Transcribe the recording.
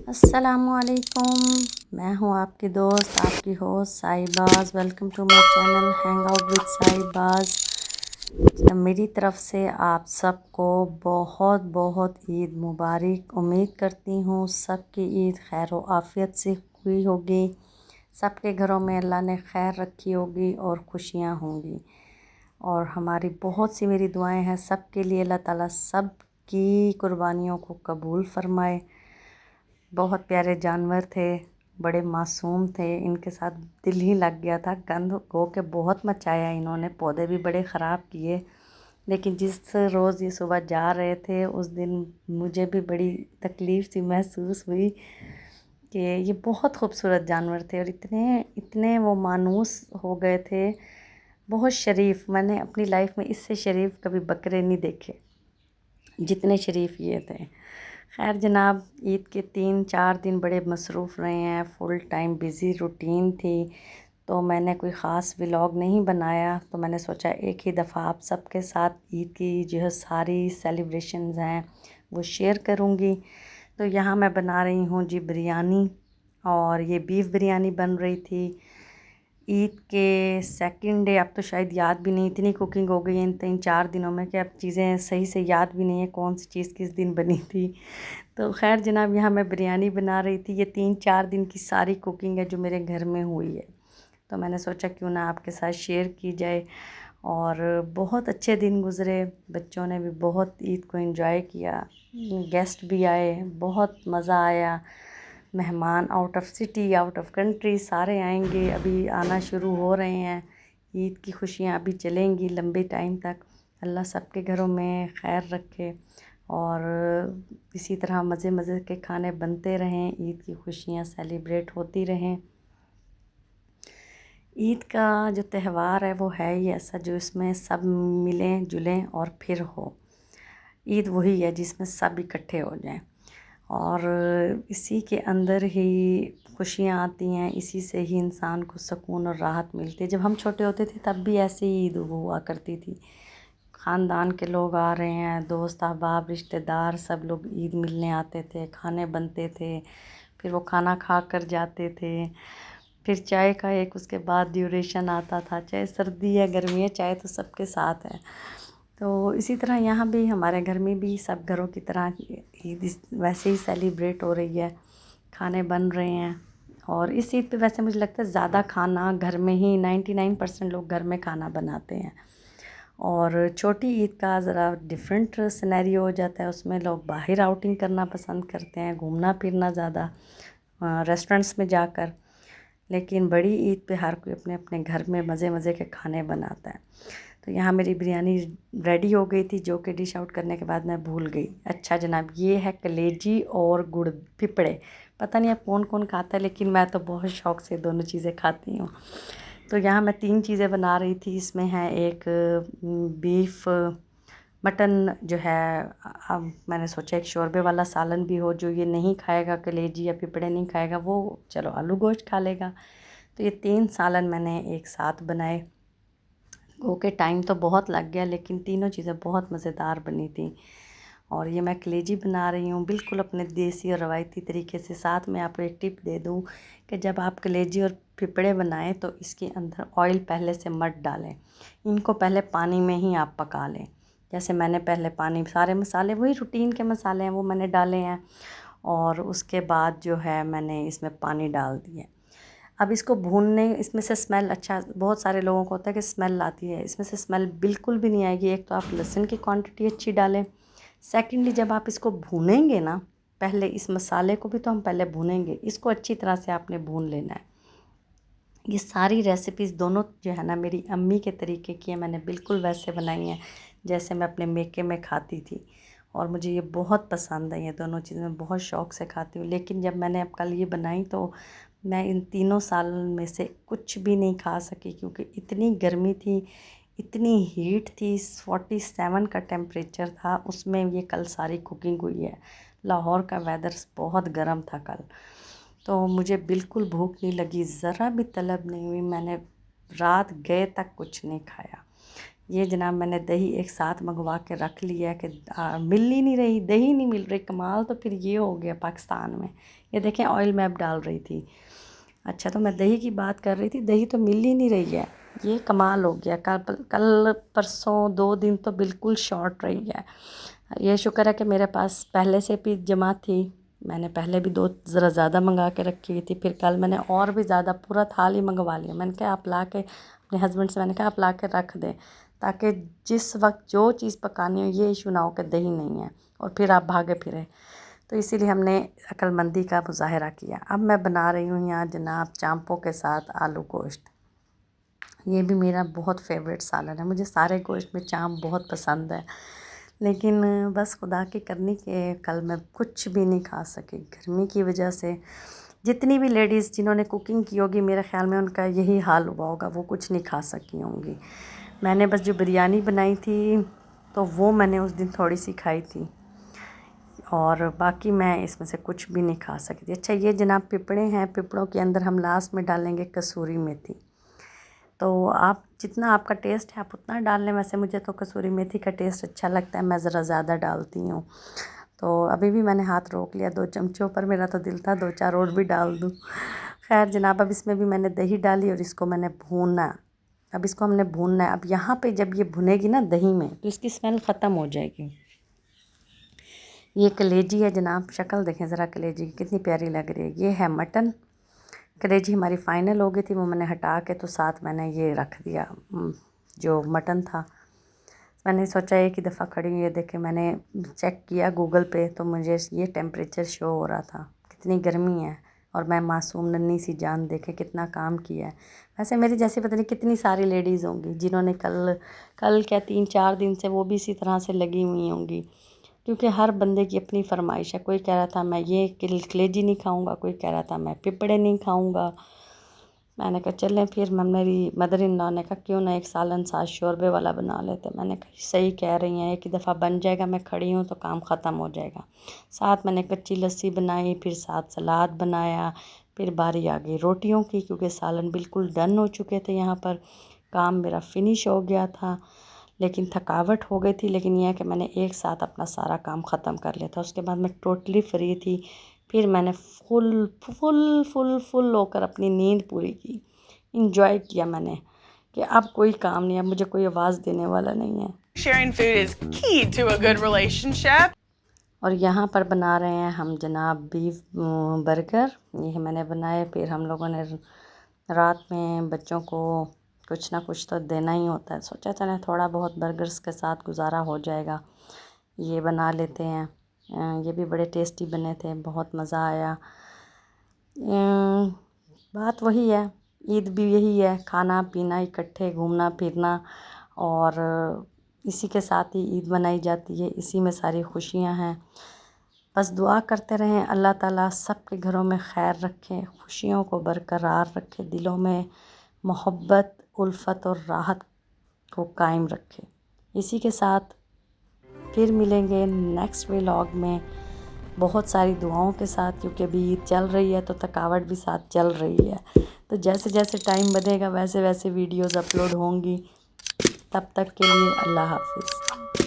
अस्सलामुअलैकुम। मैं हूँ आपकी दोस्त, आपकी host Sahibaz. Welcome to my channel hang out with Sahibaz. मेरी तरफ़ से आप सबको बहुत बहुत ईद मुबारक। उम्मीद करती हूँ सबकी ईद खैर व आफ़ियत से हुई होगी, सबके घरों में अल्लाह ने खैर रखी होगी और खुशियाँ होंगी। और हमारी बहुत सी मेरी दुआएं हैं सबके लिए, अल्लाह ताला सब की कुर्बानियों को कबूल फ़रमाए। बहुत प्यारे जानवर थे, बड़े मासूम थे, इनके साथ दिल ही लग गया था। गंद हो के बहुत मचाया इन्होंने, पौधे भी बड़े ख़राब किए। लेकिन जिस रोज़ ये सुबह जा रहे थे उस दिन मुझे भी बड़ी तकलीफ़ सी महसूस हुई कि ये बहुत खूबसूरत जानवर थे और इतने इतने वो मानूस हो गए थे, बहुत शरीफ। मैंने अपनी लाइफ में इससे शरीफ कभी बकरे नहीं देखे जितने शरीफ ये थे। खैर जनाब, ईद के 3-4 दिन बड़े मसरूफ़ रहे हैं, फुल टाइम बिज़ी रूटीन थी, तो मैंने कोई ख़ास व्लॉग नहीं बनाया। तो मैंने सोचा एक ही दफ़ा आप सबके साथ ईद की जो है सारी सेलिब्रेशंस हैं वो शेयर करूँगी। तो यहाँ मैं बना रही हूँ जी बिरयानी, और ये बीफ बिरयानी बन रही थी ईद के सेकंड डे। अब तो शायद याद भी नहीं, इतनी कुकिंग हो गई है इन 3-4 दिनों में कि अब चीज़ें सही से याद भी नहीं है कौन सी चीज़ किस दिन बनी थी। तो खैर जनाब, यहाँ मैं बिरयानी बना रही थी। ये 3-4 दिन की सारी कुकिंग है जो मेरे घर में हुई है, तो मैंने सोचा क्यों ना आपके साथ शेयर की जाए। और बहुत अच्छे दिन गुज़रे, बच्चों ने भी बहुत ईद को एंजॉय किया, गेस्ट भी आए, बहुत मज़ा आया। मेहमान out of city, out of country सारे आएंगे, अभी आना शुरू हो रहे हैं। ईद की खुशियाँ अभी चलेंगी लंबे टाइम तक। अल्लाह सबके घरों में खैर रखे और इसी तरह मज़े मज़े के खाने बनते रहें, ईद की खुशियाँ सेलिब्रेट होती रहें। ईद का जो त्यौहार है वो है ही ऐसा जो इसमें सब मिलें जुलें और फिर हो। ईद वही है जिसमें सब इकट्ठे हो जाएं, और इसी के अंदर ही खुशियाँ आती हैं, इसी से ही इंसान को सुकून और राहत मिलती है। जब हम छोटे होते थे तब भी ऐसे ही ईद हुआ करती थी। ख़ानदान के लोग आ रहे हैं, दोस्त अहबाब रिश्तेदार सब लोग ईद मिलने आते थे, खाने बनते थे, फिर वो खाना खा कर जाते थे। फिर चाय का एक उसके बाद ड्यूरेशन आता था, चाहे सर्दी है गर्मी है, चाय तो सबके साथ है। तो इसी तरह यहाँ भी हमारे घर में भी सब घरों की तरह ईद वैसे ही सेलिब्रेट हो रही है, खाने बन रहे हैं। और इस ईद पे वैसे मुझे लगता है ज़्यादा खाना घर में ही 99% लोग घर में खाना बनाते हैं। और छोटी ईद का ज़रा डिफरेंट सिनेरियो हो जाता है, उसमें लोग बाहर आउटिंग करना पसंद करते हैं, घूमना फिरना ज़्यादा रेस्टोरेंट्स में जाकर। लेकिन बड़ी ईद पे हर कोई अपने अपने घर में मज़े मज़े के खाने बनाता है। तो यहाँ मेरी बिरयानी रेडी हो गई थी, जो कि डिश आउट करने के बाद मैं भूल गई। अच्छा जनाब, ये है कलेजी और गुड़ पिपड़े। पता नहीं अब कौन कौन खाता है, लेकिन मैं तो बहुत शौक़ से दोनों चीज़ें खाती हूँ। तो यहाँ मैं 3 चीज़ें बना रही थी। इसमें है एक बीफ मटन जो है, अब मैंने सोचा एक शोरबे वाला सालन भी हो, जो ये नहीं खाएगा कलेजी या पिपड़े नहीं खाएगा वो चलो आलू गोश्त खा लेगा। तो ये 3 सालन मैंने एक साथ बनाए। ओके, टाइम तो बहुत लग गया लेकिन तीनों चीज़ें बहुत मज़ेदार बनी थी। और ये मैं कलेजी बना रही हूँ बिल्कुल अपने देसी और रवायती तरीके से। साथ में आपको एक टिप दे दूँ कि जब आप कलेजी और पिपड़े बनाएं तो इसके अंदर ऑयल पहले से मत डालें, इनको पहले पानी में ही आप पका लें। जैसे मैंने पहले पानी, सारे मसाले वही रूटीन के मसाले हैं वो मैंने डाले हैं, और उसके बाद जो है मैंने इसमें पानी डाल दिया। अब इसको भूनने, इसमें से स्मेल, अच्छा बहुत सारे लोगों को होता है कि स्मेल आती है, इसमें से स्मेल बिल्कुल भी नहीं आएगी। एक तो आप लहसुन की क्वांटिटी अच्छी डालें, सेकेंडली जब आप इसको भूनेंगे ना, पहले इस मसाले को भी तो हम पहले भूनेंगे, इसको अच्छी तरह से आपने भून लेना है। ये सारी रेसिपीज़ दोनों जो है ना मेरी अम्मी के तरीके की है, मैंने बिल्कुल वैसे बनाई हैं जैसे मैं अपने मेके में खाती थी, और मुझे ये बहुत पसंद है। ये दोनों चीज़ें मैं बहुत शौक़ से खाती हूँ। लेकिन जब मैंने अब कल ये बनाई तो मैं इन तीनों साल में से कुछ भी नहीं खा सकी, क्योंकि इतनी गर्मी थी, इतनी हीट थी, 47 का टेम्परेचर था, उसमें ये कल सारी कुकिंग हुई है। लाहौर का वेदर बहुत गर्म था कल, तो मुझे बिल्कुल भूख नहीं लगी, ज़रा भी तलब नहीं हुई। मैंने रात गए तक कुछ नहीं खाया। یہ جناب میں نے دہی ایک ساتھ منگوا کے رکھ لیا کہ مل ہی نہیں رہی، دہی نہیں مل رہی، کمال تو پھر یہ ہو گیا پاکستان میں۔ یہ دیکھیں آئل میں اب ڈال رہی تھی۔ اچھا تو میں دہی کی بات کر رہی تھی، دہی تو مل ہی نہیں رہی ہے، یہ کمال ہو گیا۔ کل پرسوں 2 دن تو بالکل شارٹ رہی ہے۔ یہ شکر ہے کہ میرے پاس پہلے سے بھی جمع تھی، میں نے پہلے بھی 2 ذرا زیادہ منگا کے رکھی ہوئی تھی، پھر کل میں نے اور بھی زیادہ پورا تھال ہی منگوا لیا۔ میں نے کہا آپ لا کے اپنے ہسبینڈ سے میں نے کہا آپ لا کے رکھ دیں، تاکہ جس وقت جو چیز پکانی ہو یہ ایشو نہ ہو کہ دہی نہیں ہے اور پھر آپ بھاگے پھرے۔ تو اسی لیے ہم نے عقل مندی کا مظاہرہ کیا۔ اب میں بنا رہی ہوں یہاں جناب چامپوں کے ساتھ آلو گوشت۔ یہ بھی میرا بہت فیوریٹ سالن ہے، مجھے سارے گوشت میں چامپ بہت پسند ہے، لیکن بس خدا کی کرنی کہ کل میں کچھ بھی نہیں کھا سکی گرمی کی وجہ سے۔ جتنی بھی لیڈیز جنہوں نے کوکنگ کی ہوگی میرے خیال میں ان کا یہی حال ہوا ہوگا، وہ کچھ نہیں کھا سکی ہوں گی۔ میں نے بس جو بریانی بنائی تھی تو وہ میں نے اس دن تھوڑی سی کھائی تھی، اور باقی میں اس میں سے کچھ بھی نہیں کھا سکی تھی۔ اچھا یہ جناب پپڑے ہیں، پپڑوں کے اندر ہم لاسٹ میں ڈالیں گے کسوری میتھی، تو آپ جتنا آپ کا ٹیسٹ ہے آپ اتنا ڈال لیں۔ ویسے مجھے تو کسوری میتھی کا ٹیسٹ اچھا لگتا ہے، میں ذرا زیادہ ڈالتی ہوں، تو ابھی بھی میں نے ہاتھ روک لیا 2 چمچوں پر، میرا تو دل تھا 2-4 اور بھی ڈال دوں۔ خیر جناب اب اس میں بھی میں نے دہی ڈالی اور اس کو میں نے بھوننا، اب اس کو ہم نے بھوننا ہے۔ اب یہاں پہ جب یہ بھنے گی نا دہی میں تو اس کی اسمیل ختم ہو جائے گی۔ یہ کلیجی ہے جناب، شکل دیکھیں ذرا کلیجی کی کتنی پیاری لگ رہی ہے۔ یہ ہے مٹن، کلیجی ہماری فائنل ہو گئی تھی، وہ میں نے ہٹا کے تو ساتھ میں نے یہ رکھ دیا جو مٹن تھا۔ میں نے سوچا ایک ہی دفعہ کھڑی ہوئی، یہ دیکھیں میں نے چیک کیا گوگل پہ تو مجھے یہ ٹیمپریچر شو ہو رہا تھا، کتنی گرمی ہے، اور میں معصوم ننھی سی جان دیکھیں کتنا کام کیا ہے۔ ویسے میری جیسی پتہ نہیں کتنی ساری لیڈیز ہوں گی جنہوں نے کل کیا 3-4 دن سے وہ بھی اسی طرح سے لگی ہوئی ہوں گی، کیونکہ ہر بندے کی اپنی فرمائش ہے۔ کوئی کہہ رہا تھا میں یہ کلیجی نہیں کھاؤں گا، کوئی کہہ رہا تھا میں پپڑے نہیں کھاؤں گا۔ میں نے کہا چلیں پھر میری مدر ان لاء نے کہا کیوں نہ ایک سالن ساتھ شوربے والا بنا لیتے۔ میں نے کہا صحیح کہہ رہی ہیں، ایک ہی دفعہ بن جائے گا، میں کھڑی ہوں تو کام ختم ہو جائے گا۔ ساتھ میں نے کچی لسی بنائی، پھر ساتھ سلاد بنایا، پھر باری آ گئی روٹیوں کی، کیونکہ سالن بالکل ڈن ہو چکے تھے، یہاں پر کام میرا فنش ہو گیا تھا، لیکن تھکاوٹ ہو گئی تھی۔ لیکن یہ ہے کہ میں نے ایک ساتھ اپنا سارا کام ختم کر لیا تھا، اس کے بعد میں ٹوٹلی فری تھی۔ پھر میں نے فل ہو کر اپنی نیند پوری کی، انجوائے کیا میں نے کہ اب کوئی کام نہیں ہے، اب مجھے کوئی آواز دینے والا نہیں ہے۔ Sharing food is key to a good relationship. اور یہاں پر بنا رہے ہیں ہم جناب بیف برگر، یہ میں نے بنائے۔ پھر ہم لوگوں نے رات میں بچوں کو کچھ نہ کچھ تو دینا ہی ہوتا ہے، سوچا چلیں تھوڑا بہت برگرز کے ساتھ گزارا ہو جائے گا، یہ بنا لیتے ہیں۔ یہ بھی بڑے ٹیسٹی بنے تھے، بہت مزہ آیا۔ بات وہی ہے، عید بھی یہی ہے، کھانا پینا اکٹھے، گھومنا پھرنا، اور اسی کے ساتھ ہی عید منائی جاتی ہے، اسی میں ساری خوشیاں ہیں۔ بس دعا کرتے رہیں اللہ تعالیٰ سب کے گھروں میں خیر رکھے، خوشیوں کو برقرار رکھے، دلوں میں محبت، الفت اور راحت کو قائم رکھے۔ اسی کے ساتھ پھر ملیں گے نیکسٹ ولاگ میں، بہت ساری دعاؤں کے ساتھ، کیونکہ ابھی عید چل رہی ہے تو تھکاوٹ بھی ساتھ چل رہی ہے، تو جیسے جیسے ٹائم بنے گا ویسے ویسے ویڈیوز اپلوڈ ہوں گی۔ تب تک کے لیے اللہ حافظ۔